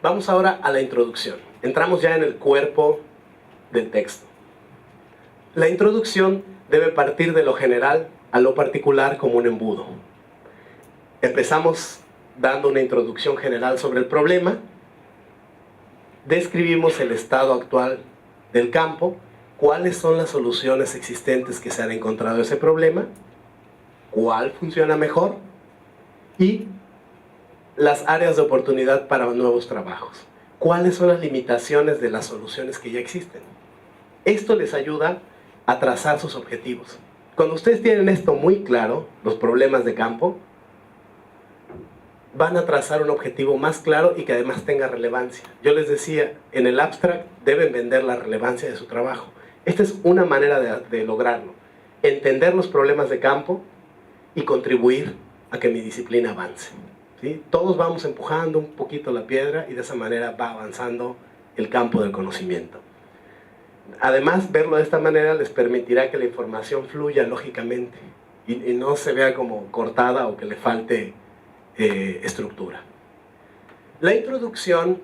Vamos ahora a la introducción. Entramos ya en el cuerpo del texto. La introducción debe partir de lo general a lo particular como un embudo. Empezamos dando una introducción general sobre el problema, describimos el estado actual del campo, cuáles son las soluciones existentes que se han encontrado a ese problema, cuál funciona mejor y las áreas de oportunidad para nuevos trabajos. ¿Cuáles son las limitaciones de las soluciones que ya existen? Esto les ayuda a trazar sus objetivos. Cuando ustedes tienen esto muy claro, los problemas de campo, van a trazar un objetivo más claro y que además tenga relevancia. Yo les decía, en el abstract deben vender la relevancia de su trabajo. Esta es una manera de lograrlo. Entender los problemas de campo y contribuir a que mi disciplina avance. ¿Sí? Todos vamos empujando un poquito la piedra y de esa manera va avanzando el campo del conocimiento. Además, verlo de esta manera les permitirá que la información fluya lógicamente y no se vea como cortada o que le falte estructura. La introducción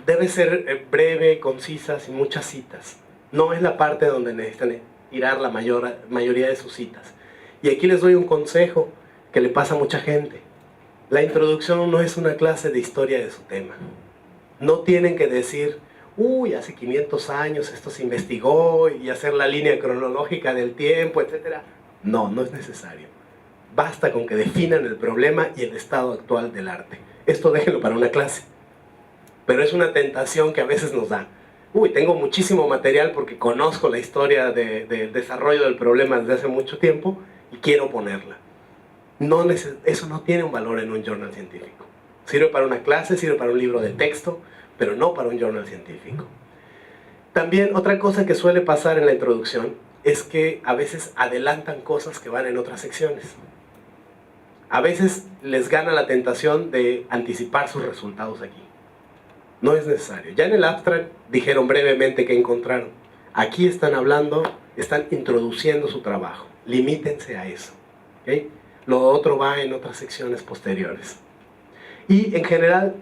debe ser breve, concisa, sin muchas citas. No es la parte donde necesitan tirar la mayoría de sus citas. Y aquí les doy un consejo que le pasa a mucha gente. La introducción no es una clase de historia de su tema. No tienen que decir, uy, hace 500 años esto se investigó y hacer la línea cronológica del tiempo, etc. No, no es necesario. Basta con que definan el problema y el estado actual del arte. Esto déjenlo para una clase. Pero es una tentación que a veces nos da. Uy, tengo muchísimo material porque conozco la historia del desarrollo del problema desde hace mucho tiempo y quiero ponerla. Eso no tiene un valor en un journal científico. Sirve para una clase, sirve para un libro de texto, pero no para un journal científico. También otra cosa que suele pasar en la introducción es que a veces adelantan cosas que van en otras secciones. A veces les gana la tentación de anticipar sus resultados aquí. No es necesario. Ya en el abstract dijeron brevemente qué encontraron. Aquí están hablando, están introduciendo su trabajo. Limítense a eso. ¿Okay? Lo otro va en otras secciones posteriores. Y en general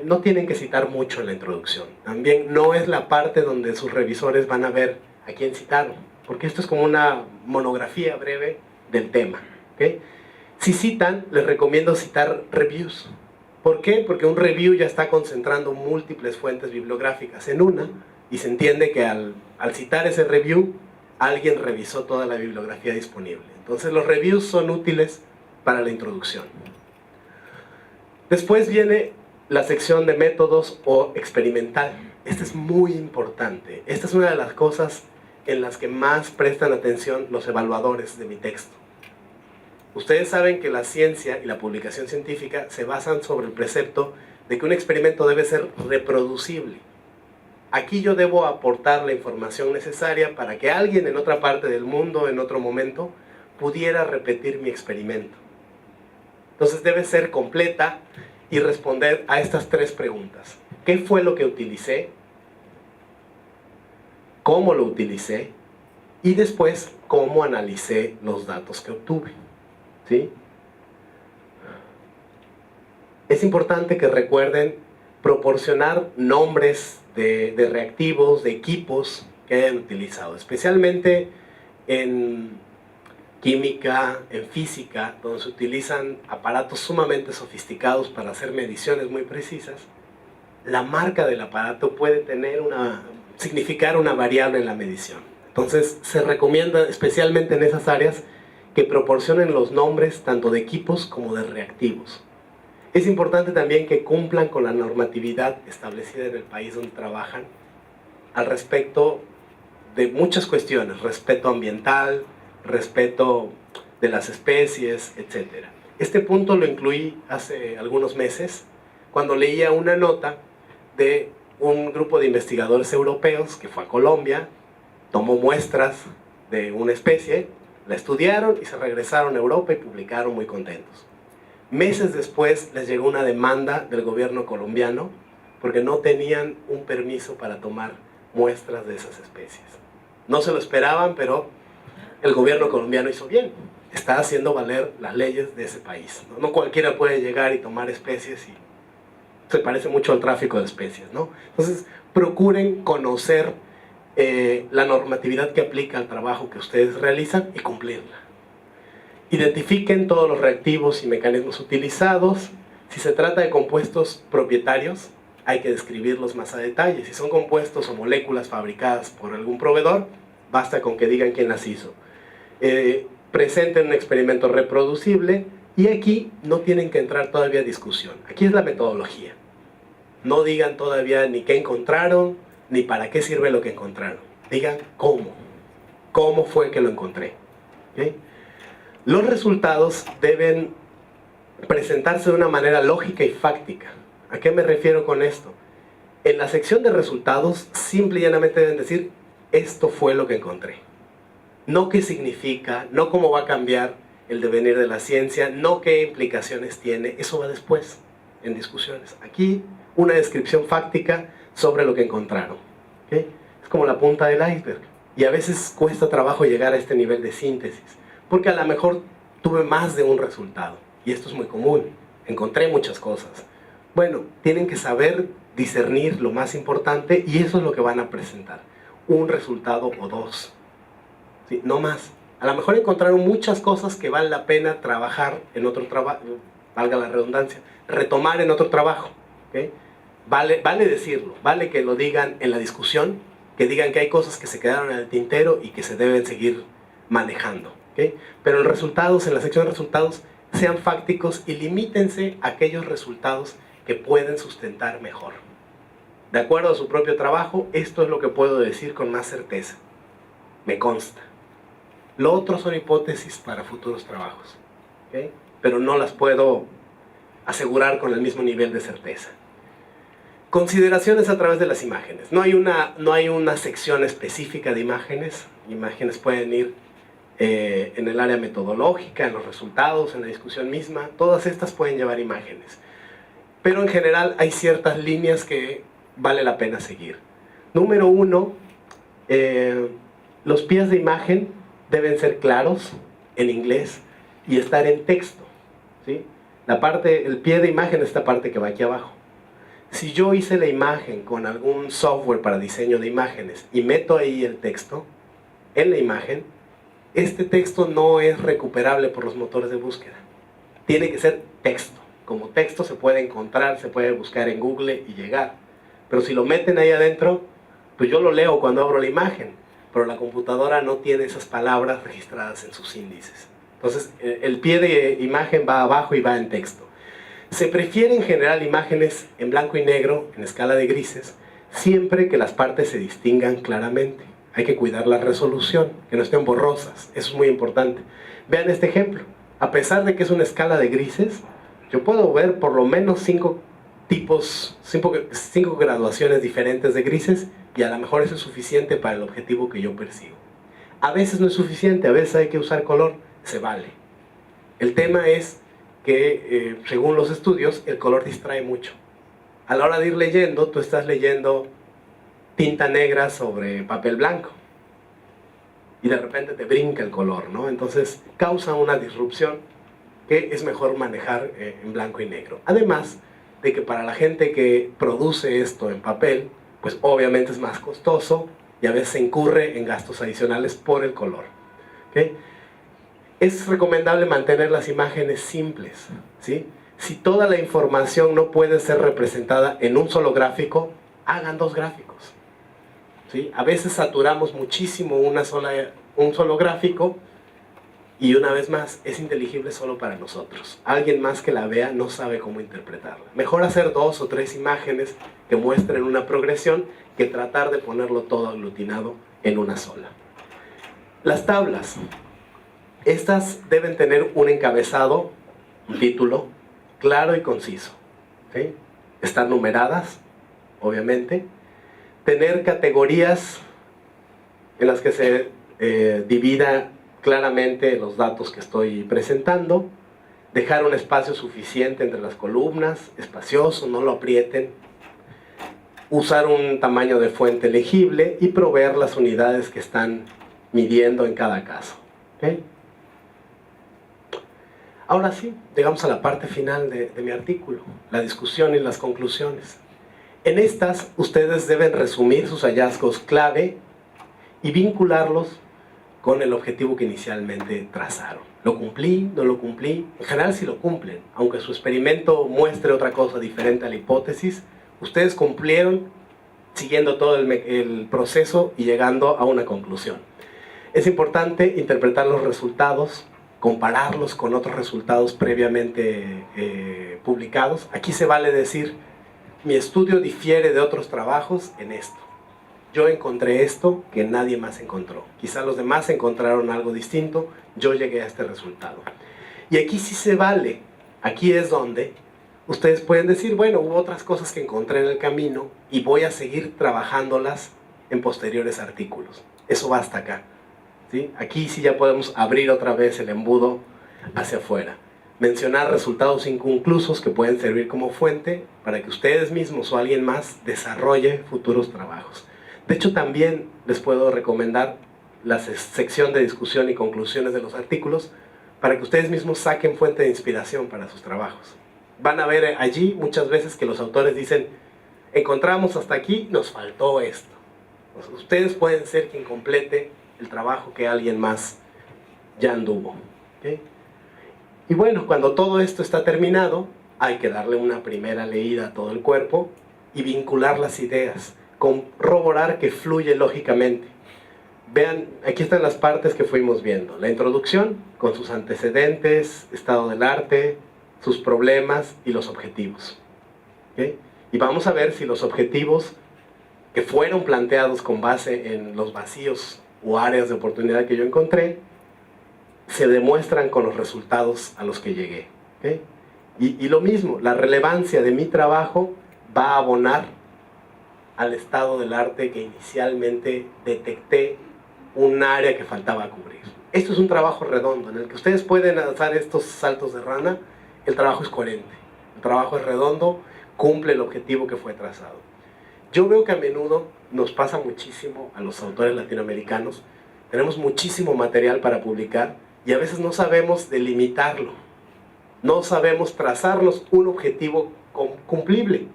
no tienen que citar mucho en la introducción. También no es la parte donde sus revisores van a ver a quién citaron, porque esto es como una monografía breve del tema. ¿Okay? Si citan, les recomiendo citar reviews. ¿Por qué? Porque un review ya está concentrando múltiples fuentes bibliográficas en una y se entiende que al citar ese review, alguien revisó toda la bibliografía disponible. Entonces los reviews son útiles para la introducción. Después viene la sección de métodos o experimental. Esta es muy importante. Esta es una de las cosas en las que más prestan atención los evaluadores de mi texto. Ustedes saben que la ciencia y la publicación científica se basan sobre el precepto de que un experimento debe ser reproducible. Aquí yo debo aportar la información necesaria para que alguien en otra parte del mundo, en otro momento, pudiera repetir mi experimento. Entonces debe ser completa y responder a estas tres preguntas. ¿Qué fue lo que utilicé? ¿Cómo lo utilicé? Y después, ¿cómo analicé los datos que obtuve? ¿Sí? Es importante que recuerden proporcionar nombres de reactivos, de equipos que hayan utilizado, especialmente en química, en física, donde se utilizan aparatos sumamente sofisticados para hacer mediciones muy precisas. La marca del aparato puede significar una variable en la medición. Entonces se recomienda, especialmente en esas áreas, que proporcionen los nombres tanto de equipos como de reactivos. Es importante también que cumplan con la normatividad establecida en el país donde trabajan al respecto de muchas cuestiones, respeto ambiental, respeto de las especies, etc. Este punto lo incluí hace algunos meses cuando leía una nota de un grupo de investigadores europeos que fue a Colombia, tomó muestras de una especie, la estudiaron y se regresaron a Europa y publicaron muy contentos. Meses después les llegó una demanda del gobierno colombiano porque no tenían un permiso para tomar muestras de esas especies. No se lo esperaban, pero el gobierno colombiano hizo bien. Está haciendo valer las leyes de ese país. No cualquiera puede llegar y tomar especies se parece mucho al tráfico de especies, ¿no? Entonces, procuren conocer la normatividad que aplica al trabajo que ustedes realizan y cumplirla. Identifiquen todos los reactivos y mecanismos utilizados. Si se trata de compuestos propietarios, hay que describirlos más a detalle. Si son compuestos o moléculas fabricadas por algún proveedor, basta con que digan quién las hizo. Presenten un experimento reproducible y aquí no tienen que entrar todavía a discusión. Aquí es la metodología. No digan todavía ni qué encontraron, ni para qué sirve lo que encontraron. Digan cómo. ¿Cómo fue que lo encontré? ¿Okay? Los resultados deben presentarse de una manera lógica y fáctica. ¿A qué me refiero con esto? En la sección de resultados, simple y llanamente deben decir, esto fue lo que encontré. No qué significa, no cómo va a cambiar el devenir de la ciencia, no qué implicaciones tiene, eso va después, en discusiones. Aquí, una descripción fáctica sobre lo que encontraron. ¿Okay? Es como la punta del iceberg. Y a veces cuesta trabajo llegar a este nivel de síntesis, porque a lo mejor tuve más de un resultado. Y esto es muy común. Encontré muchas cosas. Bueno, tienen que saber discernir lo más importante y eso es lo que van a presentar. Un resultado o dos. ¿Sí? No más. A lo mejor encontraron muchas cosas que vale la pena trabajar en otro trabajo, valga la redundancia, retomar en otro trabajo. ¿Okay? Vale decirlo, vale que lo digan en la discusión, que digan que hay cosas que se quedaron en el tintero y que se deben seguir manejando. ¿Okay? Pero en resultados, en la sección de resultados, sean fácticos y limítense a aquellos resultados que pueden sustentar mejor. De acuerdo a su propio trabajo, esto es lo que puedo decir con más certeza. Me consta. Lo otro son hipótesis para futuros trabajos. ¿Okay? Pero no las puedo asegurar con el mismo nivel de certeza. Consideraciones a través de las imágenes. No hay una sección específica de imágenes. Imágenes pueden ir en el área metodológica, en los resultados, en la discusión misma. Todas estas pueden llevar imágenes. Pero en general hay ciertas líneas que vale la pena seguir. Número 1, los pies de imagen deben ser claros, en inglés, y estar en texto. ¿Sí? El pie de imagen es esta parte que va aquí abajo. Si yo hice la imagen con algún software para diseño de imágenes y meto ahí el texto en la imagen, este texto no es recuperable por los motores de búsqueda. Tiene que ser texto. Como texto se puede encontrar, se puede buscar en Google y llegar. Pero si lo meten ahí adentro, pues yo lo leo cuando abro la imagen, pero la computadora no tiene esas palabras registradas en sus índices. Entonces, el pie de imagen va abajo y va en texto. Se prefieren generar imágenes en blanco y negro, en escala de grises, siempre que las partes se distingan claramente. Hay que cuidar la resolución, que no estén borrosas. Eso es muy importante. Vean este ejemplo. A pesar de que es una escala de grises, yo puedo ver por lo menos 5 graduaciones diferentes de grises y a lo mejor eso es suficiente para el objetivo que yo persigo. A veces no es suficiente, a veces hay que usar color, se vale. El tema es que, según los estudios, el color distrae mucho. A la hora de ir leyendo, tú estás leyendo tinta negra sobre papel blanco y de repente te brinca el color, ¿no? Entonces causa una disrupción que es mejor manejar en blanco y negro. Además de que para la gente que produce esto en papel, pues obviamente es más costoso y a veces se incurre en gastos adicionales por el color. ¿Okay? Es recomendable mantener las imágenes simples, ¿sí? Si toda la información no puede ser representada en un solo gráfico, hagan 2 gráficos. ¿Sí? A veces saturamos muchísimo un solo gráfico y una vez más es inteligible solo para nosotros. Alguien más que la vea no sabe cómo interpretarla. Mejor hacer 2 o 3 imágenes que muestren una progresión que tratar de ponerlo todo aglutinado en una sola. Las tablas. Estas deben tener un encabezado, un título, claro y conciso. ¿Sí? Estar numeradas, obviamente. Tener categorías en las que se divida claramente los datos que estoy presentando. Dejar un espacio suficiente entre las columnas, espacioso, no lo aprieten. Usar un tamaño de fuente legible y proveer las unidades que están midiendo en cada caso. ¿Okay? Ahora sí, llegamos a la parte final de mi artículo, la discusión y las conclusiones. En estas, ustedes deben resumir sus hallazgos clave y vincularlos con el objetivo que inicialmente trazaron. ¿Lo cumplí? ¿No lo cumplí? En general sí lo cumplen, aunque su experimento muestre otra cosa diferente a la hipótesis, ustedes cumplieron siguiendo todo el proceso y llegando a una conclusión. Es importante interpretar los resultados, compararlos con otros resultados previamente publicados. Aquí se vale decir, mi estudio difiere de otros trabajos en esto. Yo encontré esto que nadie más encontró. Quizá los demás encontraron algo distinto, yo llegué a este resultado. Y aquí sí se vale, aquí es donde ustedes pueden decir, bueno, hubo otras cosas que encontré en el camino y voy a seguir trabajándolas en posteriores artículos. Eso va hasta acá. ¿Sí? Aquí sí ya podemos abrir otra vez el embudo hacia afuera. Mencionar resultados inconclusos que pueden servir como fuente para que ustedes mismos o alguien más desarrolle futuros trabajos. De hecho, también les puedo recomendar la sección de discusión y conclusiones de los artículos para que ustedes mismos saquen fuente de inspiración para sus trabajos. Van a ver allí muchas veces que los autores dicen, encontramos hasta aquí, nos faltó esto. Ustedes pueden ser quien complete el trabajo que alguien más ya anduvo. ¿Okay? Y bueno, cuando todo esto está terminado, hay que darle una primera leída a todo el cuerpo y vincular las ideas, corroborar que fluye lógicamente. Vean, aquí están las partes que fuimos viendo. La introducción, con sus antecedentes, estado del arte, sus problemas y los objetivos. ¿Okay? Y vamos a ver si los objetivos que fueron planteados con base en los vacíos o áreas de oportunidad que yo encontré, se demuestran con los resultados a los que llegué. ¿Okay? Y lo mismo, la relevancia de mi trabajo va a abonar al estado del arte que inicialmente detecté un área que faltaba cubrir. Esto es un trabajo redondo, en el que ustedes pueden hacer estos saltos de rana, el trabajo es coherente, el trabajo es redondo, cumple el objetivo que fue trazado. Yo veo que a menudo nos pasa muchísimo a los autores latinoamericanos, tenemos muchísimo material para publicar y a veces no sabemos delimitarlo, no sabemos trazarnos un objetivo cumplible.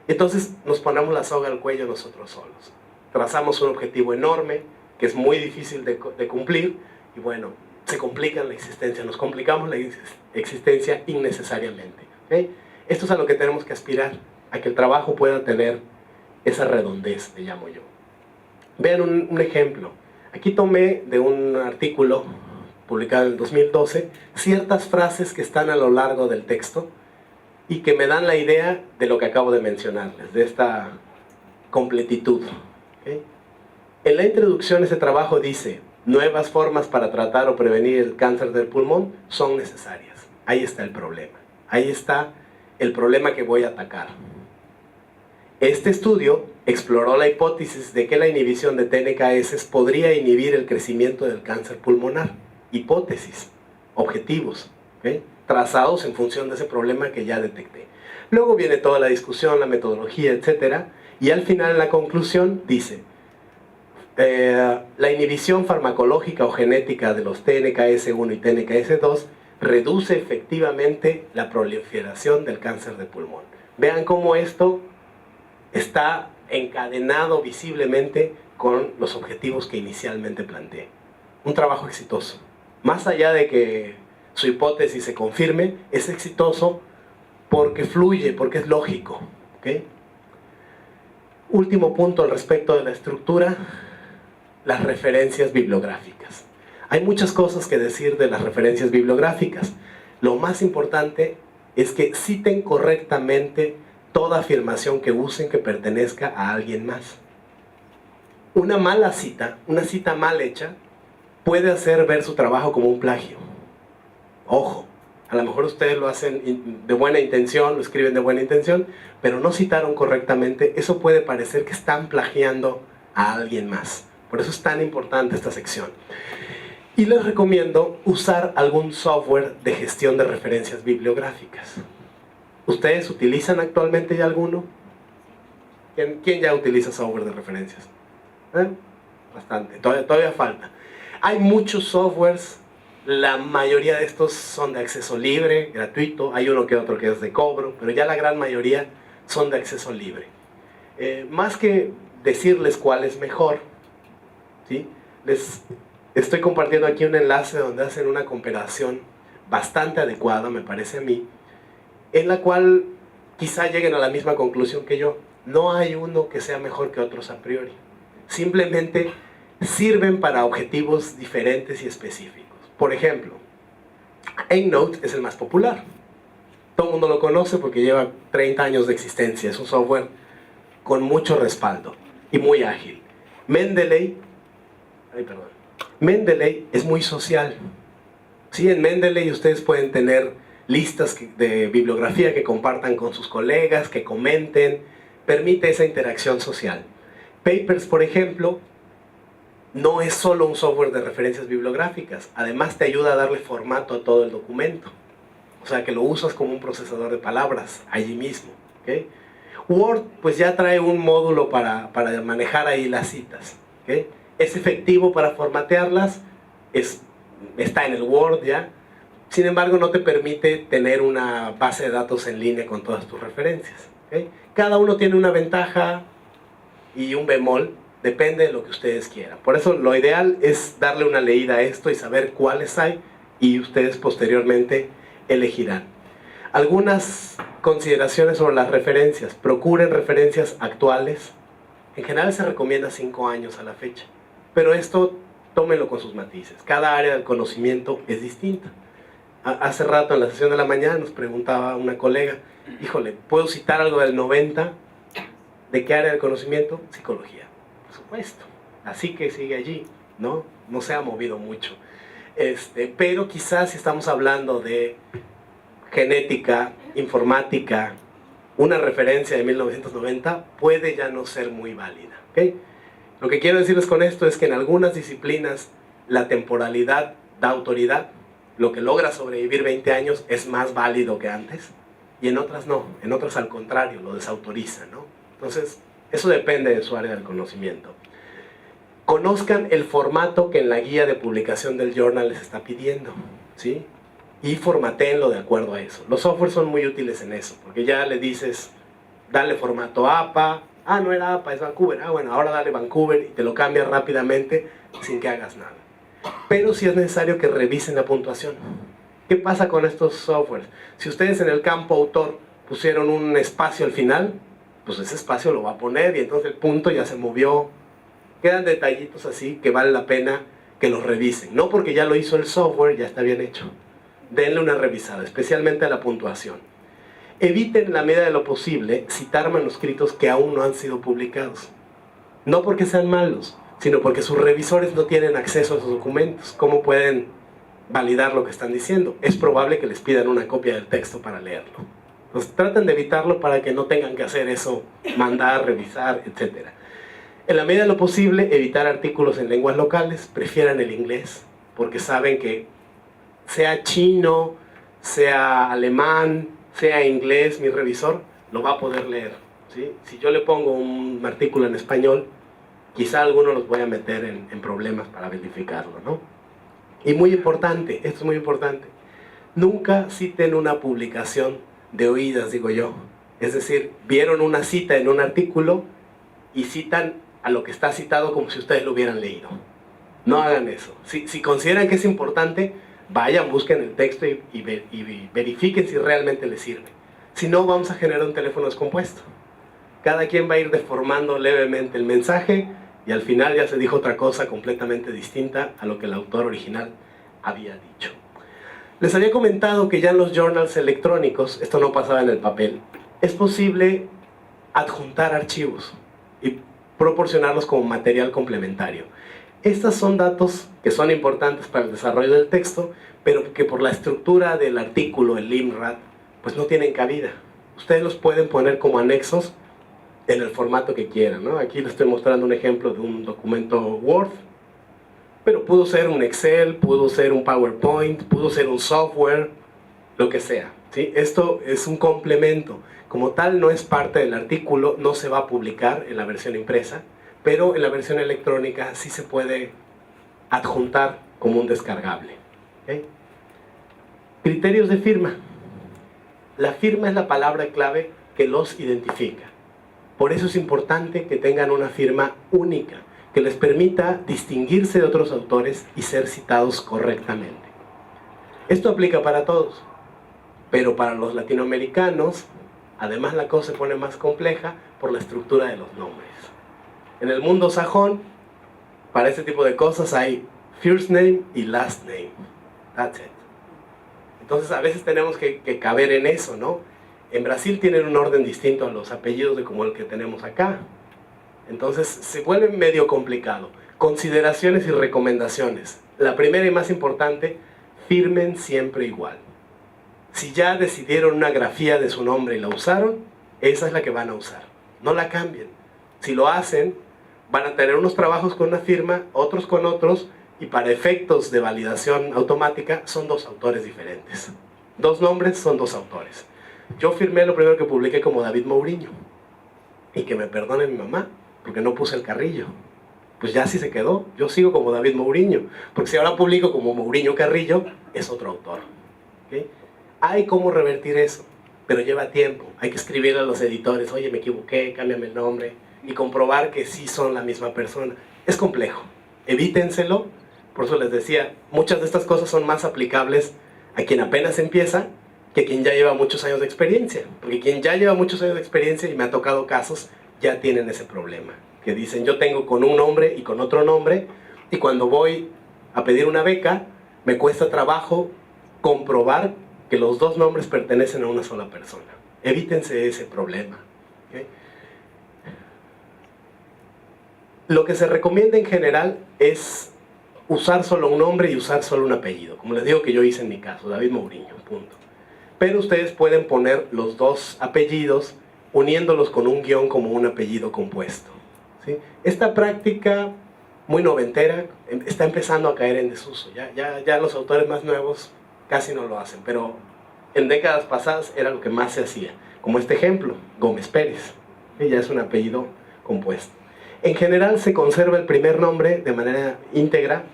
Entonces nos ponemos la soga al cuello nosotros solos. Trazamos un objetivo enorme, que es muy difícil de cumplir, y bueno, se complica la existencia, nos complicamos la existencia innecesariamente. ¿Okay? Esto es a lo que tenemos que aspirar, a que el trabajo pueda tener esa redondez, le llamo yo. Vean un ejemplo. Aquí tomé de un artículo publicado en el 2012 ciertas frases que están a lo largo del texto y que me dan la idea de lo que acabo de mencionarles, de esta completitud. ¿Okay? En la introducción ese trabajo dice, nuevas formas para tratar o prevenir el cáncer del pulmón son necesarias. Ahí está el problema. Ahí está el problema que voy a atacar. Este estudio exploró la hipótesis de que la inhibición de TNKS podría inhibir el crecimiento del cáncer pulmonar. Hipótesis, objetivos, ¿okay? Trazados en función de ese problema que ya detecté. Luego viene toda la discusión, la metodología, etc. Y al final, en la conclusión, dice, la inhibición farmacológica o genética de los TNKS1 y TNKS2 reduce efectivamente la proliferación del cáncer de pulmón. Vean cómo esto está encadenado visiblemente con los objetivos que inicialmente planteé. Un trabajo exitoso. Más allá de que su hipótesis se confirme, es exitoso porque fluye, porque es lógico. ¿Okay? Último punto al respecto de la estructura, las referencias bibliográficas. Hay muchas cosas que decir de las referencias bibliográficas. Lo más importante es que citen correctamente toda afirmación que usen que pertenezca a alguien más. Una mala cita, una cita mal hecha, puede hacer ver su trabajo como un plagio. Ojo, a lo mejor ustedes lo hacen de buena intención, lo escriben de buena intención, pero no citaron correctamente. Eso puede parecer que están plagiando a alguien más. Por eso es tan importante esta sección. Y les recomiendo usar algún software de gestión de referencias bibliográficas. ¿Ustedes utilizan actualmente ya alguno? ¿Quién ya utiliza software de referencias? Bastante, todavía falta. Hay muchos softwares La mayoría de estos son de acceso libre, gratuito, hay uno que otro que es de cobro, pero ya la gran mayoría son de acceso libre. Más que decirles cuál es mejor, ¿sí? Les estoy compartiendo aquí un enlace donde hacen una comparación bastante adecuada, me parece a mí, en la cual quizá lleguen a la misma conclusión que yo. No hay uno que sea mejor que otros a priori. Simplemente sirven para objetivos diferentes y específicos. Por ejemplo, EndNote es el más popular. Todo el mundo lo conoce porque lleva 30 años de existencia. Es un software con mucho respaldo y muy ágil. Mendeley es muy social. Sí, en Mendeley ustedes pueden tener listas de bibliografía que compartan con sus colegas, que comenten, permite esa interacción social. Papers, por ejemplo, no es solo un software de referencias bibliográficas, además te ayuda a darle formato a todo el documento. O sea, que lo usas como un procesador de palabras, allí mismo. ¿Okay? Word, pues ya trae un módulo para manejar ahí las citas. ¿Okay? Es efectivo para formatearlas, está en el Word ya. Sin embargo, no te permite tener una base de datos en línea con todas tus referencias. ¿Okay? Cada uno tiene una ventaja y un bemol, depende de lo que ustedes quieran. Por eso lo ideal es darle una leída a esto y saber cuáles hay y ustedes posteriormente elegirán. Algunas consideraciones sobre las referencias. Procuren referencias actuales. En general se recomienda 5 años a la fecha, pero esto tómenlo con sus matices. Cada área del conocimiento es distinta. Hace rato en la sesión de la mañana nos preguntaba una colega, híjole, ¿puedo citar algo del 90? ¿De qué área del conocimiento? Psicología, por supuesto. Así que sigue allí, ¿no? No se ha movido mucho. Pero quizás si estamos hablando de genética, informática, una referencia de 1990 puede ya no ser muy válida. ¿Okay? Lo que quiero decirles con esto es que en algunas disciplinas la temporalidad da autoridad. Lo que logra sobrevivir 20 años es más válido que antes, y en otras no, en otras al contrario, lo desautoriza, ¿no? Entonces, eso depende de su área del conocimiento. Conozcan el formato que en la guía de publicación del journal les está pidiendo, ¿sí? Y formatéenlo de acuerdo a eso. Los softwares son muy útiles en eso, porque ya le dices, dale formato APA, no era APA, es Vancouver, bueno, ahora dale Vancouver, y te lo cambia rápidamente sin que hagas nada. Pero sí es necesario que revisen la puntuación. ¿Qué pasa con estos softwares? Si ustedes en el campo autor pusieron un espacio al final, pues ese espacio lo va a poner y entonces el punto ya se movió. Quedan detallitos así que vale la pena que los revisen. No porque ya lo hizo el software, ya está bien hecho. Denle una revisada, especialmente a la puntuación. Eviten en la medida de lo posible citar manuscritos que aún no han sido publicados. No porque sean malos, sino porque sus revisores no tienen acceso a esos documentos. ¿Cómo pueden validar lo que están diciendo? Es probable que les pidan una copia del texto para leerlo. Entonces traten de evitarlo para que no tengan que hacer eso, mandar, revisar, etc. En la medida de lo posible, evitar artículos en lenguas locales, prefieran el inglés, porque saben que sea chino, sea alemán, sea inglés, mi revisor lo va a poder leer, ¿sí? Si yo le pongo un artículo en español, quizá algunos los voy a meter en problemas para verificarlo, ¿no? Y muy importante, esto es muy importante, nunca citen una publicación de oídas, digo yo. Es decir, vieron una cita en un artículo y citan a lo que está citado como si ustedes lo hubieran leído. No hagan eso. Si consideran que es importante, vayan, busquen el texto y verifiquen si realmente les sirve. Si no, vamos a generar un teléfono descompuesto. Cada quien va a ir deformando levemente el mensaje y al final ya se dijo otra cosa completamente distinta a lo que el autor original había dicho. Les había comentado que ya en los journals electrónicos, esto no pasaba en el papel, es posible adjuntar archivos y proporcionarlos como material complementario. Estos son datos que son importantes para el desarrollo del texto, pero que por la estructura del artículo, el limrad, pues no tienen cabida. Ustedes los pueden poner como anexos en el formato que quieran, ¿no? Aquí les estoy mostrando un ejemplo de un documento Word, pero pudo ser un Excel, pudo ser un PowerPoint, pudo ser un software, lo que sea, ¿sí? Esto es un complemento. Como tal, no es parte del artículo, no se va a publicar en la versión impresa, pero en la versión electrónica sí se puede adjuntar como un descargable. ¿Ok? Criterios de firma. La firma es la palabra clave que los identifica. Por eso es importante que tengan una firma única, que les permita distinguirse de otros autores y ser citados correctamente. Esto aplica para todos, pero para los latinoamericanos, además la cosa se pone más compleja por la estructura de los nombres. En el mundo sajón, para este tipo de cosas hay first name y last name. That's it. Entonces a veces tenemos que caber en eso, ¿no? En Brasil tienen un orden distinto a los apellidos de como el que tenemos acá. Entonces se vuelve medio complicado. Consideraciones y recomendaciones. La primera y más importante, firmen siempre igual. Si ya decidieron una grafía de su nombre y la usaron, esa es la que van a usar. No la cambien. Si lo hacen, van a tener unos trabajos con una firma, otros con otros, y para efectos de validación automática son dos autores diferentes. Dos nombres son dos autores. Yo firmé lo primero que publiqué como David Mourinho. Y que me perdone mi mamá, porque no puse el Carrillo. Pues ya así se quedó. Yo sigo como David Mourinho. Porque si ahora publico como Mourinho Carrillo, es otro autor. ¿Okay? Hay cómo revertir eso, pero lleva tiempo. Hay que escribirle a los editores, oye, me equivoqué, cámbiame el nombre. Y comprobar que sí son la misma persona. Es complejo. Evítenselo. Por eso les decía, muchas de estas cosas son más aplicables a quien apenas empieza que a quien ya lleva muchos años de experiencia. Porque quien ya lleva muchos años de experiencia, y me ha tocado casos, ya tienen ese problema. Que dicen, yo tengo con un nombre y con otro nombre, y cuando voy a pedir una beca, me cuesta trabajo comprobar que los dos nombres pertenecen a una sola persona. Evítense ese problema. ¿Okay? Lo que se recomienda en general es usar solo un nombre y usar solo un apellido. Como les digo que yo hice en mi caso, David Mourinho, punto. Pero ustedes pueden poner los dos apellidos uniéndolos con un guión como un apellido compuesto. ¿Sí? Esta práctica muy noventera está empezando a caer en desuso. Ya los autores más nuevos casi no lo hacen, pero en décadas pasadas era lo que más se hacía. Como este ejemplo, Gómez Pérez. ¿Sí? Ya es un apellido compuesto. En general se conserva el primer nombre de manera íntegra,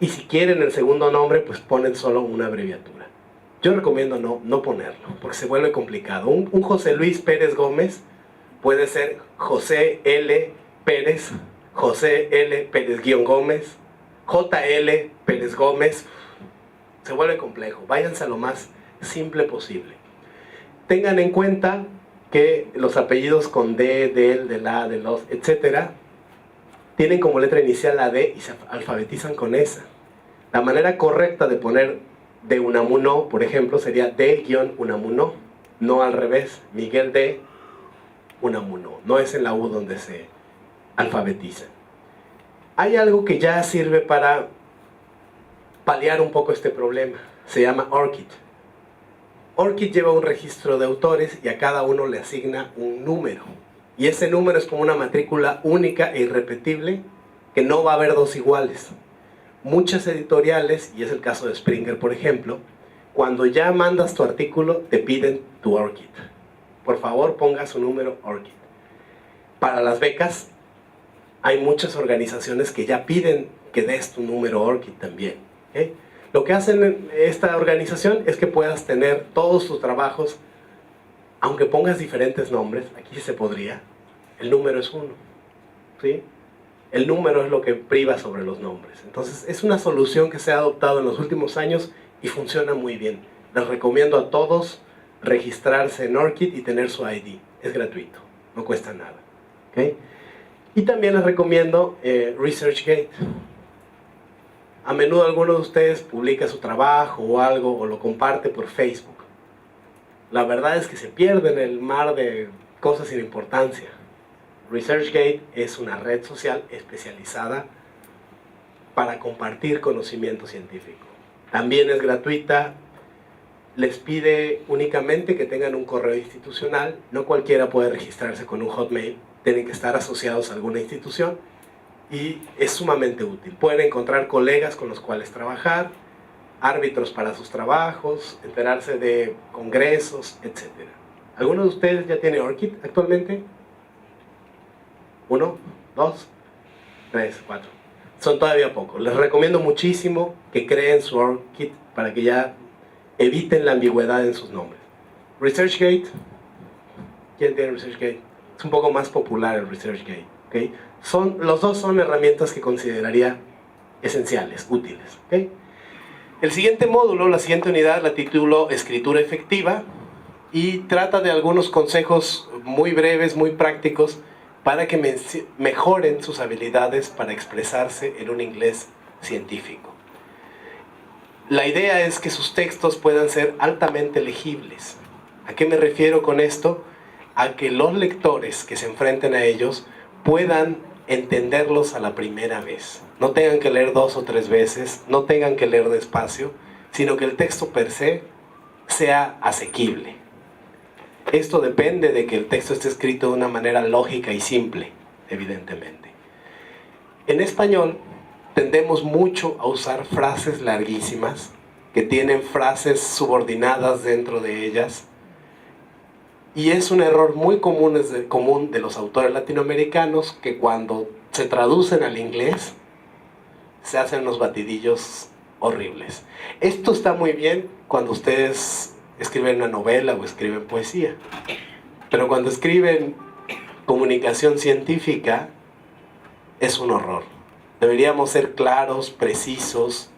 y si quieren el segundo nombre, pues ponen solo una abreviatura. Yo recomiendo no ponerlo, porque se vuelve complicado. Un José Luis Pérez Gómez puede ser José L. Pérez, José L. Pérez-Gómez, JL Pérez Gómez. Se vuelve complejo. Váyanse a lo más simple posible. Tengan en cuenta que los apellidos con D, del, de la, de los, etc. tienen como letra inicial la D y se alfabetizan con esa. La manera correcta de poner de Unamuno, por ejemplo, sería D-Unamuno, no al revés, Miguel de Unamuno. No es en la U donde se alfabetiza. Hay algo que ya sirve para paliar un poco este problema. Se llama ORCID. ORCID lleva un registro de autores y a cada uno le asigna un número. Y ese número es como una matrícula única e irrepetible que no va a haber dos iguales. Muchas editoriales, y es el caso de Springer, por ejemplo, cuando ya mandas tu artículo, te piden tu ORCID. Por favor, ponga su número ORCID. Para las becas, hay muchas organizaciones que ya piden que des tu número ORCID también. ¿Okay? Lo que hacen en esta organización es que puedas tener todos tus trabajos, aunque pongas diferentes nombres, aquí sí se podría, el número es uno. ¿Sí? El número es lo que priva sobre los nombres. Entonces es una solución que se ha adoptado en los últimos años y funciona muy bien. Les recomiendo a todos registrarse en ORCID y tener su ID. Es gratuito, no cuesta nada. ¿Okay? Y también les recomiendo ResearchGate. A menudo alguno de ustedes publica su trabajo o algo o lo comparte por Facebook. La verdad es que se pierde en el mar de cosas sin importancia. ResearchGate es una red social especializada para compartir conocimiento científico. También es gratuita. Les pide únicamente que tengan un correo institucional. No cualquiera puede registrarse con un Hotmail. Tienen que estar asociados a alguna institución. Y es sumamente útil. Pueden encontrar colegas con los cuales trabajar, árbitros para sus trabajos, enterarse de congresos, etc. ¿Alguno de ustedes ya tiene ORCID actualmente? 1, 2, 3, 4, son todavía pocos. Les recomiendo muchísimo que creen su ORCID para que ya eviten la ambigüedad en sus nombres. ResearchGate. ¿Quién tiene ResearchGate? Es un poco más popular el ResearchGate. ¿Okay? Los dos son herramientas que consideraría esenciales, útiles. ¿Okay? El siguiente módulo, la siguiente unidad, la titulo Escritura Efectiva y trata de algunos consejos muy breves, muy prácticos para que mejoren sus habilidades para expresarse en un inglés científico. La idea es que sus textos puedan ser altamente legibles. ¿A qué me refiero con esto? A que los lectores que se enfrenten a ellos puedan entenderlos a la primera vez. No tengan que leer 2 o 3 veces, no tengan que leer despacio, sino que el texto per se sea asequible. Esto depende de que el texto esté escrito de una manera lógica y simple, evidentemente. En español tendemos mucho a usar frases larguísimas, que tienen frases subordinadas dentro de ellas, y es un error muy común de los autores latinoamericanos que cuando se traducen al inglés se hacen unos batidillos horribles. Esto está muy bien cuando ustedes escriben una novela o escriben poesía, pero cuando escriben comunicación científica es un horror. Deberíamos ser claros, precisos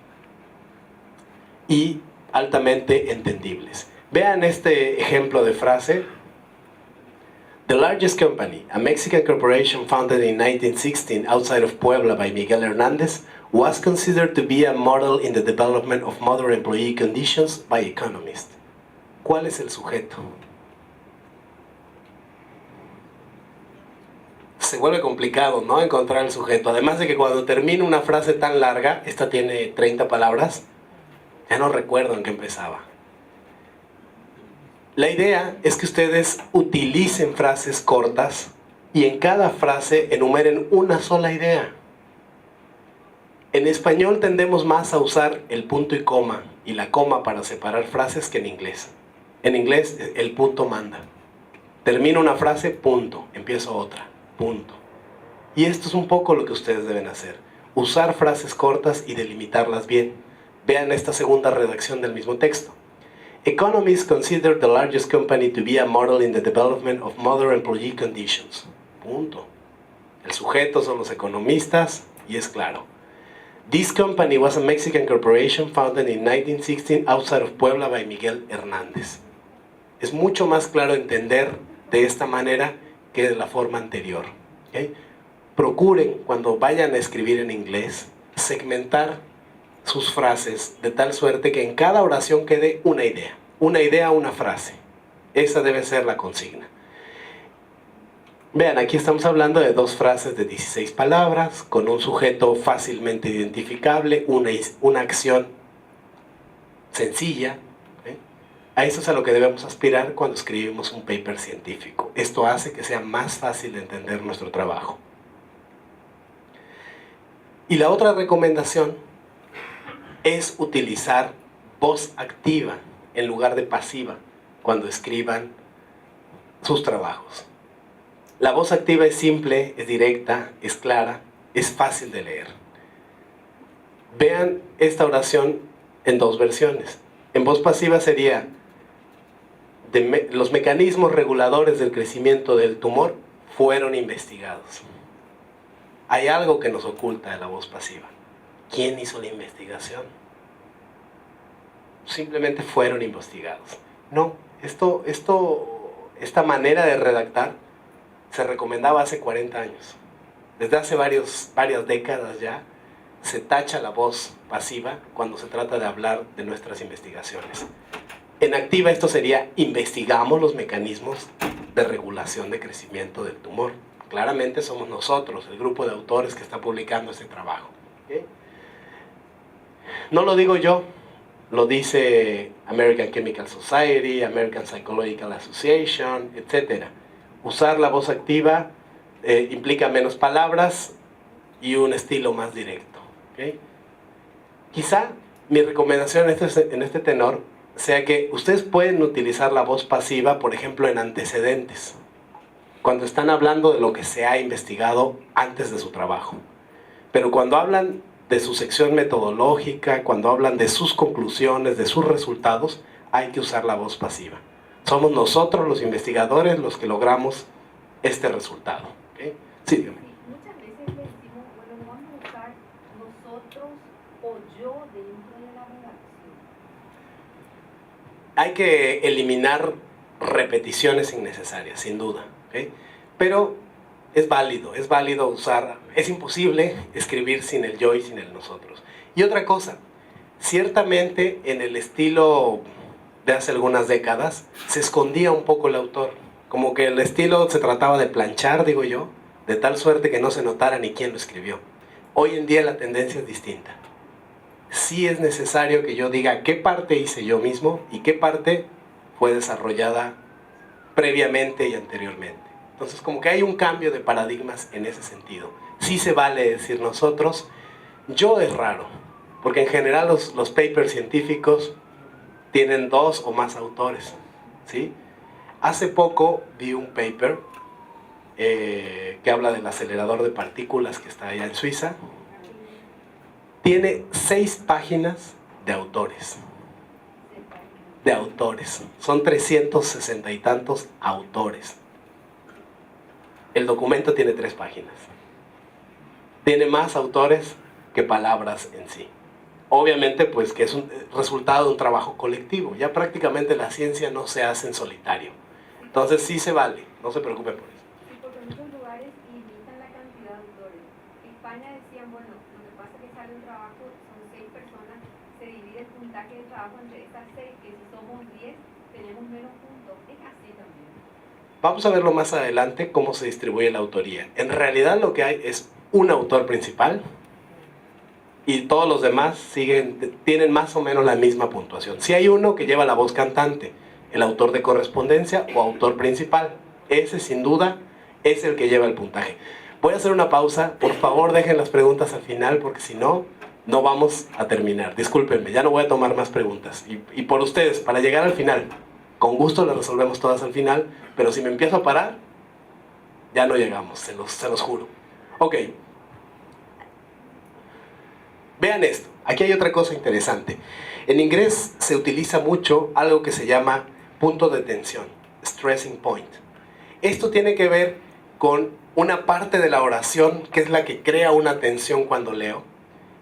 y altamente entendibles. Vean este ejemplo de frase. The largest company, a Mexican corporation founded in 1916 outside of Puebla by Miguel Hernández, was considered to be a model in the development of modern employee conditions by economists. ¿Cuál es el sujeto? Se vuelve complicado, ¿no? Encontrar el sujeto. Además de que cuando termina una frase tan larga, esta tiene 30 palabras, ya no recuerdo en qué empezaba. La idea es que ustedes utilicen frases cortas y en cada frase enumeren una sola idea. En español tendemos más a usar el punto y coma y la coma para separar frases que en inglés. En inglés el punto manda. Termino una frase, punto. Empiezo otra, punto. Y esto es un poco lo que ustedes deben hacer. Usar frases cortas y delimitarlas bien. Vean esta segunda redacción del mismo texto. Economists consider the largest company to be a model in the development of modern employee conditions. Punto. El sujeto son los economistas y es claro. This company was a Mexican corporation founded in 1916 outside of Puebla by Miguel Hernández. Es mucho más claro entender de esta manera que de la forma anterior. ¿Okay? Procuren, cuando vayan a escribir en inglés, segmentar sus frases de tal suerte que en cada oración quede una idea, una frase. Esa debe ser la consigna. Vean, aquí estamos hablando de 2 frases de 16 palabras, con un sujeto fácilmente identificable, una acción sencilla. A eso es a lo que debemos aspirar cuando escribimos un paper científico. Esto hace que sea más fácil de entender nuestro trabajo. Y la otra recomendación es utilizar voz activa en lugar de pasiva cuando escriban sus trabajos. La voz activa es simple, es directa, es clara, es fácil de leer. Vean esta oración en 2 versiones. En voz pasiva sería: los mecanismos reguladores del crecimiento del tumor fueron investigados. Hay algo que nos oculta de la voz pasiva. ¿Quién hizo la investigación? Simplemente fueron investigados. No, esta manera de redactar se recomendaba hace 40 años. Desde hace varias décadas ya se tacha la voz pasiva cuando se trata de hablar de nuestras investigaciones. En activa esto sería: investigamos los mecanismos de regulación de crecimiento del tumor. Claramente somos nosotros, el grupo de autores que está publicando este trabajo. ¿Okay? No lo digo yo, lo dice American Chemical Society, American Psychological Association, etc. Usar la voz activa implica menos palabras y un estilo más directo. ¿Okay? Quizá mi recomendación en este tenor sea que ustedes pueden utilizar la voz pasiva, por ejemplo, en antecedentes, cuando están hablando de lo que se ha investigado antes de su trabajo. Pero cuando hablan de su sección metodológica, cuando hablan de sus conclusiones, de sus resultados, hay que usar la voz pasiva. Somos nosotros, los investigadores, los que logramos este resultado. ¿Okay? Sí, dígame. Muchas veces le decimos, bueno, lo vamos a usar nosotros o yo dentro de la redacción. Hay que eliminar repeticiones innecesarias, sin duda. ¿Okay? Pero es válido usar, es imposible escribir sin el yo y sin el nosotros. Y otra cosa, ciertamente en el estilo de hace algunas décadas se escondía un poco el autor, como que el estilo se trataba de planchar, digo yo, de tal suerte que no se notara ni quién lo escribió. Hoy en día la tendencia es distinta. Sí es necesario que yo diga qué parte hice yo mismo y qué parte fue desarrollada previamente y anteriormente. Entonces, como que hay un cambio de paradigmas en ese sentido. Sí se vale decir nosotros, yo es raro, porque en general los papers científicos tienen 2 o más autores, ¿sí? Hace poco vi un paper que habla del acelerador de partículas que está allá en Suiza. Tiene 6 páginas de autores. De autores. Son 360 y tantos autores. El documento tiene 3 páginas. Tiene más autores que palabras en sí. Obviamente, pues que es un resultado de un trabajo colectivo. Ya prácticamente la ciencia no se hace en solitario. Entonces sí se vale, no se preocupe por eso. Sí, porque en muchos lugares limitan la cantidad de autores. En España decían, bueno, lo que pasa es que sale un trabajo, son 6 personas, se divide el puntaje de trabajo entre estas 6, que si somos 10, tenemos menos puntos. Es así también. Vamos a verlo más adelante, cómo se distribuye la autoría. En realidad lo que hay es un autor principal y todos los demás tienen más o menos la misma puntuación. Si hay uno que lleva la voz cantante, el autor de correspondencia o autor principal, ese sin duda es el que lleva el puntaje. Voy a hacer una pausa, por favor dejen las preguntas al final porque si no, no vamos a terminar. Discúlpenme, ya no voy a tomar más preguntas. Y por ustedes, para llegar al final, con gusto las resolvemos todas al final, pero si me empiezo a parar, ya no llegamos, se los juro. Ok. Vean esto, aquí hay otra cosa interesante. En inglés se utiliza mucho algo que se llama punto de tensión, stressing point. Esto tiene que ver con una parte de la oración que es la que crea una tensión cuando leo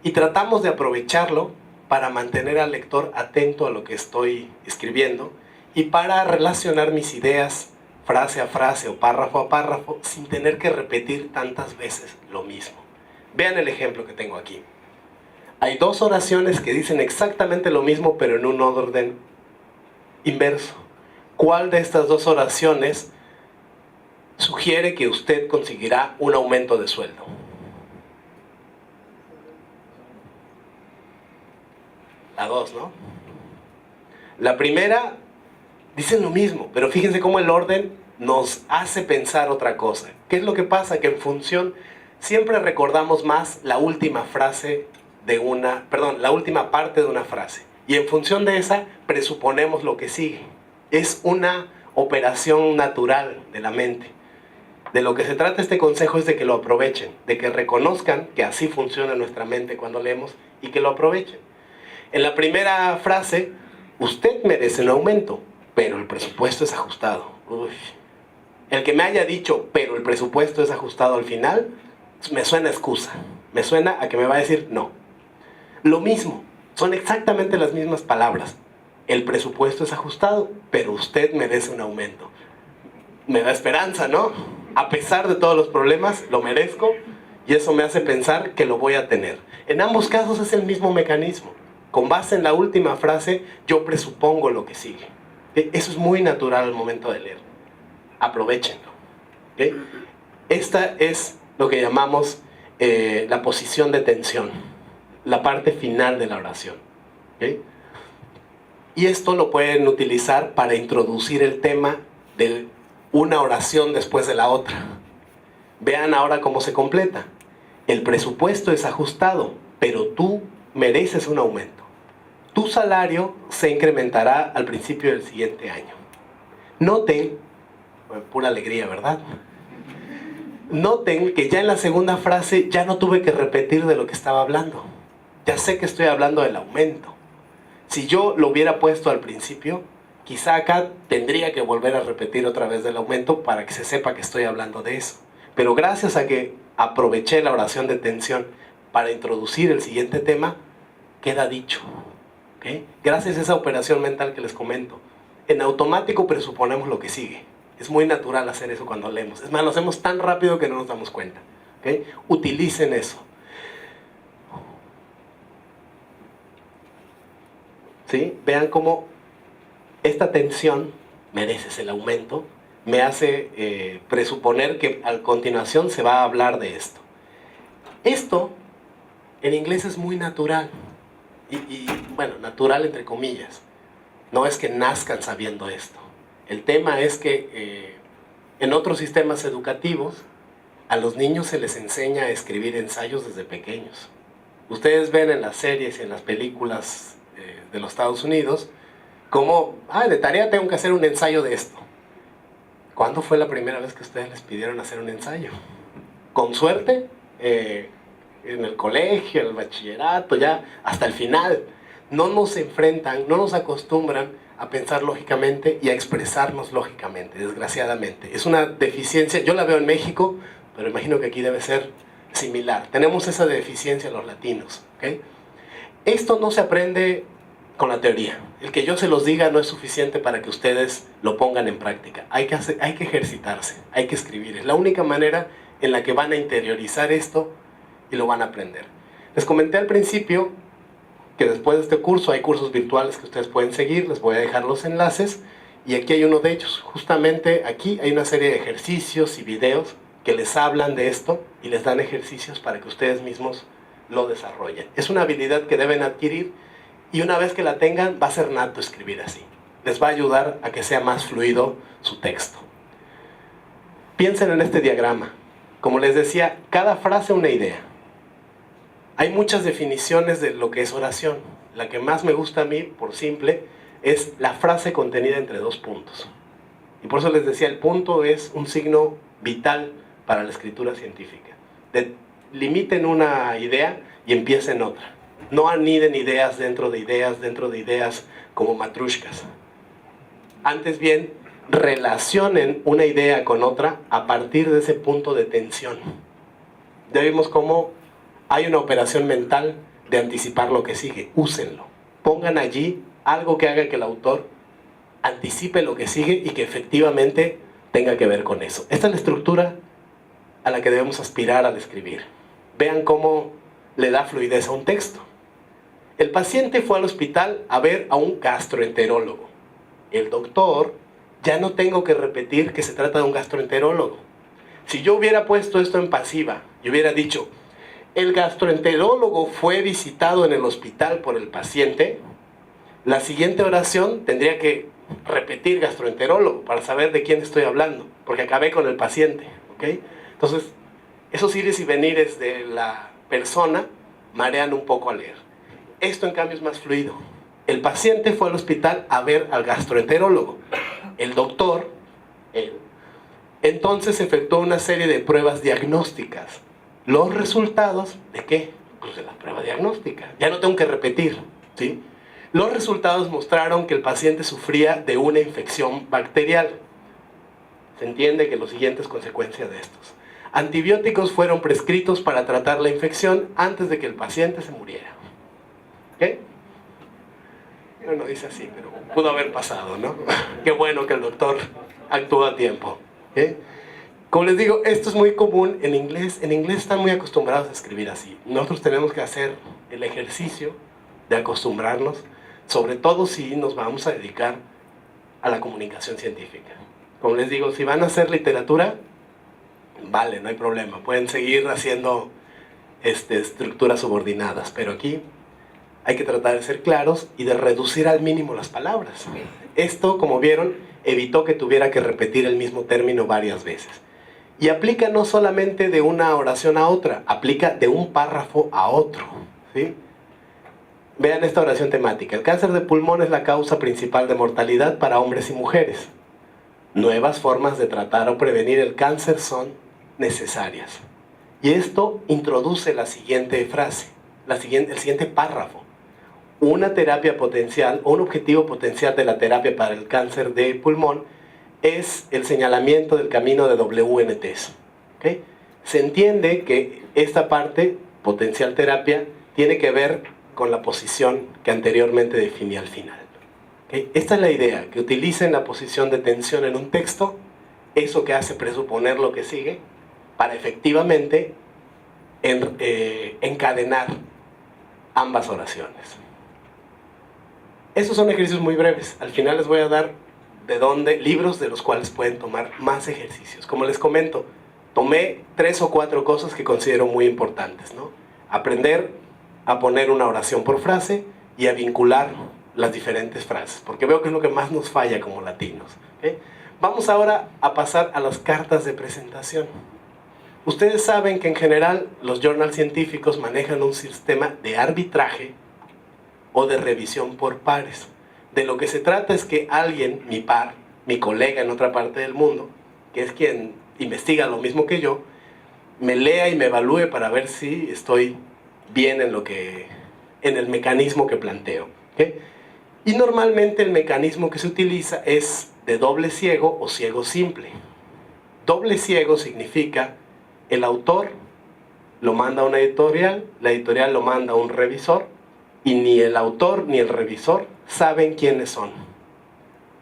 y tratamos de aprovecharlo para mantener al lector atento a lo que estoy escribiendo y para relacionar mis ideas frase a frase o párrafo a párrafo sin tener que repetir tantas veces lo mismo. Vean el ejemplo que tengo aquí. Hay 2 oraciones que dicen exactamente lo mismo, pero en un orden inverso. ¿Cuál de estas 2 oraciones sugiere que usted conseguirá un aumento de sueldo? La 2, ¿no? La primera dicen lo mismo, pero fíjense cómo el orden nos hace pensar otra cosa. ¿Qué es lo que pasa? Que en función siempre recordamos más la última frase la última parte de una frase. Y en función de esa, presuponemos lo que sigue. Es una operación natural de la mente. De lo que se trata este consejo es de que lo aprovechen, de que reconozcan que así funciona nuestra mente cuando leemos y que lo aprovechen. En la primera frase, usted merece un aumento, pero el presupuesto es ajustado. Uy. El que me haya dicho, pero el presupuesto es ajustado al final, me suena a excusa. Me suena a que me va a decir no. Lo mismo, son exactamente las mismas palabras. El presupuesto es ajustado, pero usted merece un aumento. Me da esperanza, ¿no? A pesar de todos los problemas, lo merezco y eso me hace pensar que lo voy a tener. En ambos casos es el mismo mecanismo. Con base en la última frase, yo presupongo lo que sigue. Eso es muy natural al momento de leer. Aprovechenlo. ¿Okay? Esta es lo que llamamos la posición de tensión. La parte final de la oración. ¿Okay? Y esto lo pueden utilizar para introducir el tema de una oración después de la otra. Vean ahora cómo se completa. El presupuesto es ajustado, pero tú mereces un aumento. Tu salario se incrementará al principio del siguiente año. Noten, pura alegría, ¿verdad? Noten que ya en la segunda frase ya no tuve que repetir de lo que estaba hablando. Ya sé que estoy hablando del aumento. Si yo lo hubiera puesto al principio, quizá acá tendría que volver a repetir otra vez del aumento para que se sepa que estoy hablando de eso. Pero gracias a que aproveché la oración de tensión para introducir el siguiente tema, queda dicho. ¿Okay? Gracias a esa operación mental que les comento. En automático presuponemos lo que sigue. Es muy natural hacer eso cuando leemos. Es más, lo hacemos tan rápido que no nos damos cuenta. ¿Okay? Utilicen eso. ¿Sí? Vean cómo esta tensión, mereces el aumento, me hace presuponer que a continuación se va a hablar de esto. Esto en inglés es muy natural. Bueno, natural entre comillas. No es que nazcan sabiendo esto. El tema es que en otros sistemas educativos a los niños se les enseña a escribir ensayos desde pequeños. Ustedes ven en las series y en las películas de los Estados Unidos como, de tarea tengo que hacer un ensayo de esto. ¿Cuándo fue la primera vez que ustedes les pidieron hacer un ensayo? Con suerte, en el colegio, en el bachillerato, ya hasta el final. No nos enfrentan, no nos acostumbran a pensar lógicamente y a expresarnos lógicamente, desgraciadamente. Es una deficiencia, yo la veo en México, pero imagino que aquí debe ser similar. Tenemos esa deficiencia los latinos. ¿Okay? Esto no se aprende con la teoría. El que yo se los diga no es suficiente para que ustedes lo pongan en práctica. Hay que ejercitarse, hay que escribir. Es la única manera en la que van a interiorizar esto y lo van a aprender. Les comenté al principio que después de este curso hay cursos virtuales que ustedes pueden seguir. Les voy a dejar los enlaces y aquí hay uno de ellos. Justamente aquí hay una serie de ejercicios y videos que les hablan de esto y les dan ejercicios para que ustedes mismos lo desarrollen. Es una habilidad que deben adquirir y una vez que la tengan va a ser nato escribir así. Les va a ayudar a que sea más fluido su texto. Piensen en este diagrama. Como les decía, cada frase una idea. Hay muchas definiciones de lo que es oración. La que más me gusta a mí, por simple, es la frase contenida entre dos puntos. Y por eso les decía, el punto es un signo vital para la escritura científica. Limiten una idea y empiecen otra. No aniden ideas dentro de ideas como matrushkas. Antes bien, relacionen una idea con otra a partir de ese punto de tensión. Ya vimos cómo hay una operación mental de anticipar lo que sigue. Úsenlo. Pongan allí algo que haga que el autor anticipe lo que sigue y que efectivamente tenga que ver con eso. Esta es la estructura a la que debemos aspirar al escribir. Vean cómo le da fluidez a un texto. El paciente fue al hospital a ver a un gastroenterólogo. El doctor, ya no tengo que repetir que se trata de un gastroenterólogo. Si yo hubiera puesto esto en pasiva y hubiera dicho, el gastroenterólogo fue visitado en el hospital por el paciente, la siguiente oración tendría que repetir gastroenterólogo para saber de quién estoy hablando, porque acabé con el paciente. ¿Okay? Entonces, esos ires y venires de la persona marean un poco al leer. Esto en cambio es más fluido. El paciente fue al hospital a ver al gastroenterólogo. El doctor, él, entonces efectuó una serie de pruebas diagnósticas. Los resultados, ¿de qué? Pues de la prueba diagnóstica. Ya no tengo que repetir, ¿sí? Los resultados mostraron que el paciente sufría de una infección bacterial. Se entiende que lo siguiente es consecuencia de estos. Antibióticos fueron prescritos para tratar la infección antes de que el paciente se muriera. ¿Qué? No dice así, pero pudo haber pasado, ¿no? Qué bueno que el doctor actuó a tiempo. ¿Okay? Como les digo, esto es muy común en inglés. En inglés están muy acostumbrados a escribir así. Nosotros tenemos que hacer el ejercicio de acostumbrarnos, sobre todo si nos vamos a dedicar a la comunicación científica. Como les digo, si van a hacer literatura, vale, no hay problema. Pueden seguir haciendo estructuras subordinadas, pero aquí hay que tratar de ser claros y de reducir al mínimo las palabras. Esto, como vieron, evitó que tuviera que repetir el mismo término varias veces. Y aplica no solamente de una oración a otra, aplica de un párrafo a otro. ¿Sí? Vean esta oración temática. El cáncer de pulmón es la causa principal de mortalidad para hombres y mujeres. Nuevas formas de tratar o prevenir el cáncer son necesarias. Y esto introduce la siguiente frase, el siguiente párrafo. Una terapia potencial o un objetivo potencial de la terapia para el cáncer de pulmón es el señalamiento del camino de WNTs. ¿Okay? Se entiende que esta parte, potencial terapia, tiene que ver con la posición que anteriormente definí al final. ¿Okay? Esta es la idea, que utilicen la posición de tensión en un texto, eso que hace presuponer lo que sigue, para efectivamente encadenar ambas oraciones. Estos son ejercicios muy breves. Al final les voy a dar libros de los cuales pueden tomar más ejercicios. Como les comento, tomé 3 o 4 cosas que considero muy importantes, ¿no? Aprender a poner una oración por frase y a vincular las diferentes frases, porque veo que es lo que más nos falla como latinos. ¿Okay? Vamos ahora a pasar a las cartas de presentación. Ustedes saben que en general los journals científicos manejan un sistema de arbitraje o de revisión por pares. De lo que se trata es que alguien, mi par, mi colega en otra parte del mundo, que es quien investiga lo mismo que yo, me lea y me evalúe para ver si estoy bien en el mecanismo que planteo. ¿Okay? Y normalmente el mecanismo que se utiliza es de doble ciego o ciego simple. Doble ciego significa el autor lo manda a una editorial, la editorial lo manda a un revisor, y ni el autor ni el revisor saben quiénes son.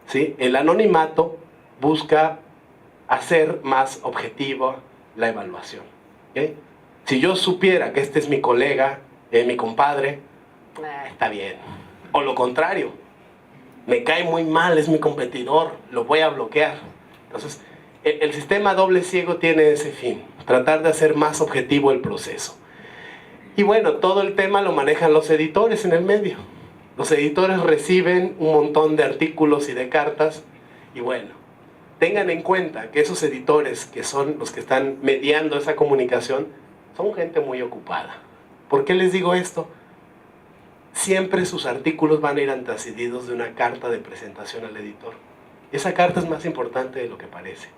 ¿Sí? El anonimato busca hacer más objetiva la evaluación. ¿Okay? Si yo supiera que este es mi colega, mi compadre, está bien. O lo contrario, me cae muy mal, es mi competidor, lo voy a bloquear. Entonces, el sistema doble ciego tiene ese fin, tratar de hacer más objetivo el proceso. Y bueno, todo el tema lo manejan los editores en el medio. Los editores reciben un montón de artículos y de cartas, y bueno, tengan en cuenta que esos editores, que son los que están mediando esa comunicación, son gente muy ocupada. ¿Por qué les digo esto? Siempre sus artículos van a ir antecedidos de una carta de presentación al editor. Esa carta es más importante de lo que parece.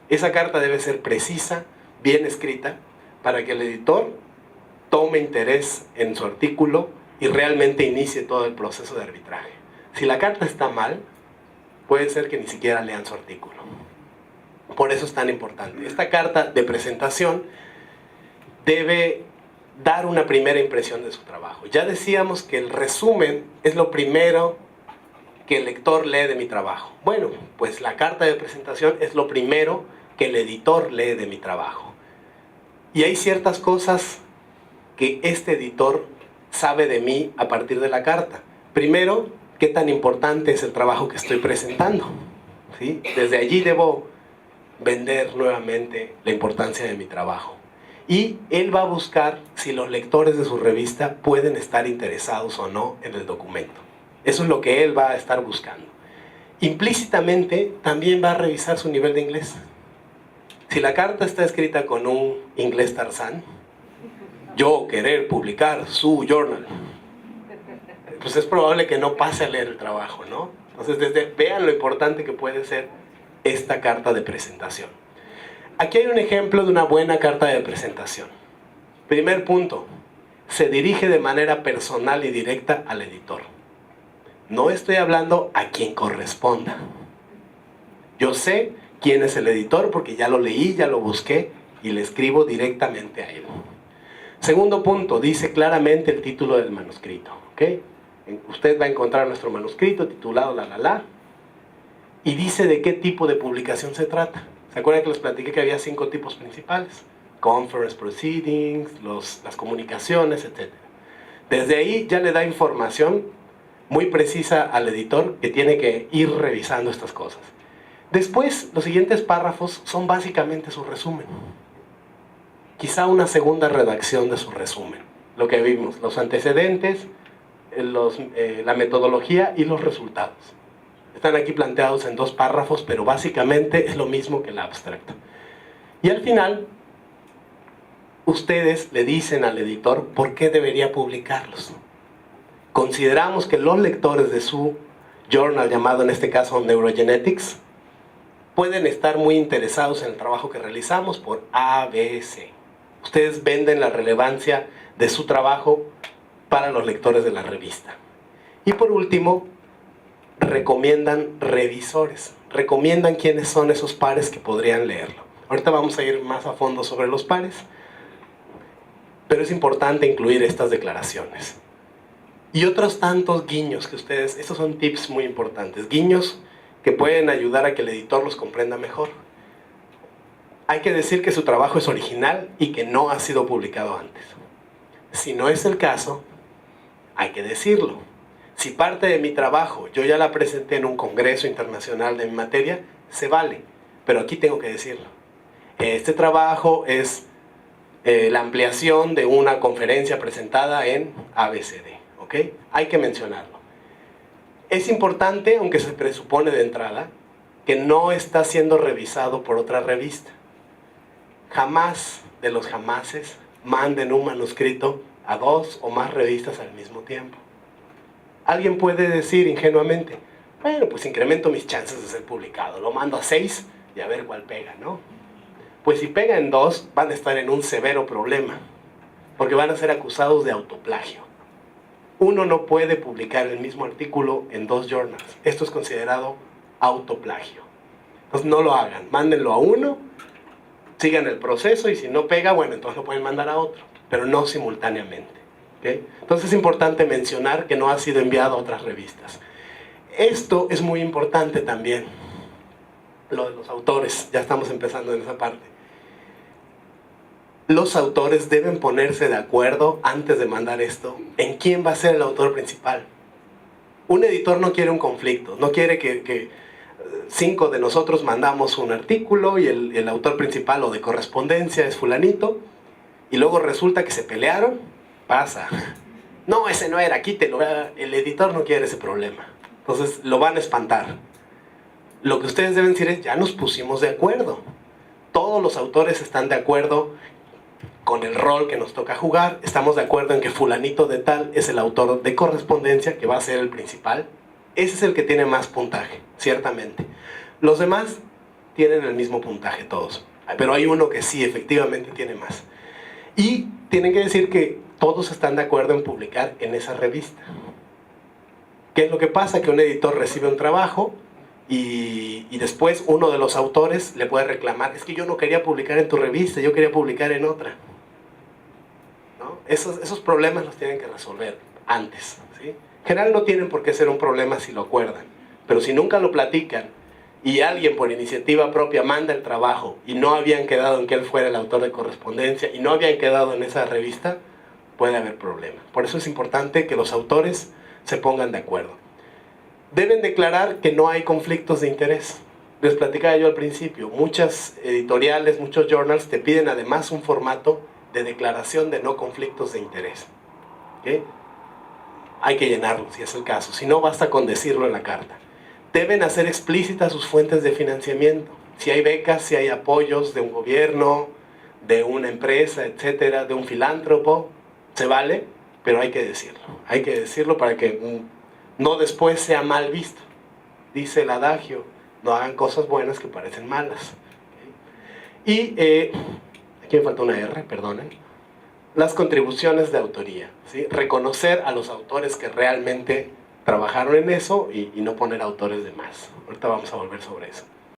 Esa carta debe ser precisa, bien escrita, para que el editor tome interés en su artículo y realmente inicie todo el proceso de arbitraje. Si la carta está mal, puede ser que ni siquiera lean su artículo. Por eso es tan importante. Esta carta de presentación debe dar una primera impresión de su trabajo. Ya decíamos que el resumen es lo primero que el lector lee de mi trabajo. Bueno, pues la carta de presentación es lo primero que el editor lee de mi trabajo. Y hay ciertas cosas que este editor sabe de mí a partir de la carta. Primero, qué tan importante es el trabajo que estoy presentando. ¿Sí? Desde allí debo vender nuevamente la importancia de mi trabajo. Y él va a buscar si los lectores de su revista pueden estar interesados o no en el documento. Eso es lo que él va a estar buscando. Implícitamente también va a revisar su nivel de inglés. Si la carta está escrita con un inglés Tarzán, yo querer publicar su journal, pues es probable que no pase a leer el trabajo, ¿no? Entonces, vean lo importante que puede ser esta carta de presentación. Aquí hay un ejemplo de una buena carta de presentación. Primer punto, se dirige de manera personal y directa al editor. No estoy hablando a quien corresponda. Yo sé quién es el editor porque ya lo leí, ya lo busqué y le escribo directamente a él. Segundo punto, dice claramente el título del manuscrito. ¿Okay? Usted va a encontrar nuestro manuscrito titulado y dice de qué tipo de publicación se trata. ¿Se acuerdan que les platiqué que había 5 tipos principales? Conference proceedings, las comunicaciones, etc. Desde ahí ya le da información muy precisa al editor que tiene que ir revisando estas cosas. Después, los siguientes párrafos son básicamente su resumen. Quizá una segunda redacción de su resumen. Lo que vimos, los antecedentes, la metodología y los resultados. Están aquí planteados en 2 párrafos, pero básicamente es lo mismo que el abstract. Y al final, ustedes le dicen al editor por qué debería publicarlos. Consideramos que los lectores de su journal, llamado en este caso Neurogenetics, pueden estar muy interesados en el trabajo que realizamos por A, B, C. Ustedes venden la relevancia de su trabajo para los lectores de la revista. Y por último, recomiendan revisores. Recomiendan quiénes son esos pares que podrían leerlo. Ahorita vamos a ir más a fondo sobre los pares, pero es importante incluir estas declaraciones. Y otros tantos guiños que ustedes, estos son tips muy importantes, guiños que pueden ayudar a que el editor los comprenda mejor. Hay que decir que su trabajo es original y que no ha sido publicado antes. Si no es el caso, hay que decirlo. Si parte de mi trabajo yo ya la presenté en un congreso internacional de mi materia, se vale, pero aquí tengo que decirlo. Este trabajo es la ampliación de una conferencia presentada en ABCD, ¿ok? Hay que mencionarlo. Es importante, aunque se presupone de entrada, que no está siendo revisado por otra revista. Jamás de los jamases manden un manuscrito a 2 o más revistas al mismo tiempo. Alguien puede decir ingenuamente, bueno, pues incremento mis chances de ser publicado, lo mando a 6 y a ver cuál pega, ¿no? Pues si pega en 2, van a estar en un severo problema, porque van a ser acusados de autoplagio. Uno no puede publicar el mismo artículo en 2 journals. Esto es considerado autoplagio. Entonces no lo hagan, mándenlo a uno, sigan el proceso y si no pega, bueno, entonces lo pueden mandar a otro, pero no simultáneamente. ¿Okay? Entonces es importante mencionar que no ha sido enviado a otras revistas. Esto es muy importante también, lo de los autores, ya estamos empezando en esa parte. Los autores deben ponerse de acuerdo antes de mandar esto en quién va a ser el autor principal. Un editor no quiere un conflicto, no quiere que 5 de nosotros mandamos un artículo y el autor principal o de correspondencia es fulanito y luego resulta que se pelearon. Pasa. No, ese no era, quítelo. El editor no quiere ese problema. Entonces lo van a espantar. Lo que ustedes deben decir es, ya nos pusimos de acuerdo. Todos los autores están de acuerdo con el rol que nos toca jugar. Estamos de acuerdo en que fulanito de tal es el autor de correspondencia, que va a ser el principal. Ese es el que tiene más puntaje, ciertamente. Los demás tienen el mismo puntaje todos. Pero hay uno que sí, efectivamente tiene más. Y tienen que decir que todos están de acuerdo en publicar en esa revista. ¿Qué es lo que pasa? Que un editor recibe un trabajo y después uno de los autores le puede reclamar, es que yo no quería publicar en tu revista, yo quería publicar en otra. ¿No? Esos problemas los tienen que resolver antes, ¿sí? En general no tienen por qué ser un problema si lo acuerdan, pero si nunca lo platican y alguien por iniciativa propia manda el trabajo y no habían quedado en que él fuera el autor de correspondencia y no habían quedado en esa revista, puede haber problemas. Por eso es importante que los autores se pongan de acuerdo. Deben declarar que no hay conflictos de interés. Les platicaba yo al principio, muchas editoriales, muchos journals te piden además un formato de declaración de no conflictos de interés. ¿Okay? Hay que llenarlo si es el caso, si no basta con decirlo en la carta. Deben hacer explícitas sus fuentes de financiamiento. Si hay becas, si hay apoyos de un gobierno, de una empresa, etcétera, de un filántropo, se vale, pero hay que decirlo. Hay que decirlo para que no después sea mal visto. Dice el adagio, no hagan cosas buenas que parecen malas. ¿Okay? Y aquí me falta una R, perdonen. Las contribuciones de autoría, ¿sí? Reconocer a los autores que realmente trabajaron en eso y no poner autores de más. Ahorita vamos a volver sobre eso.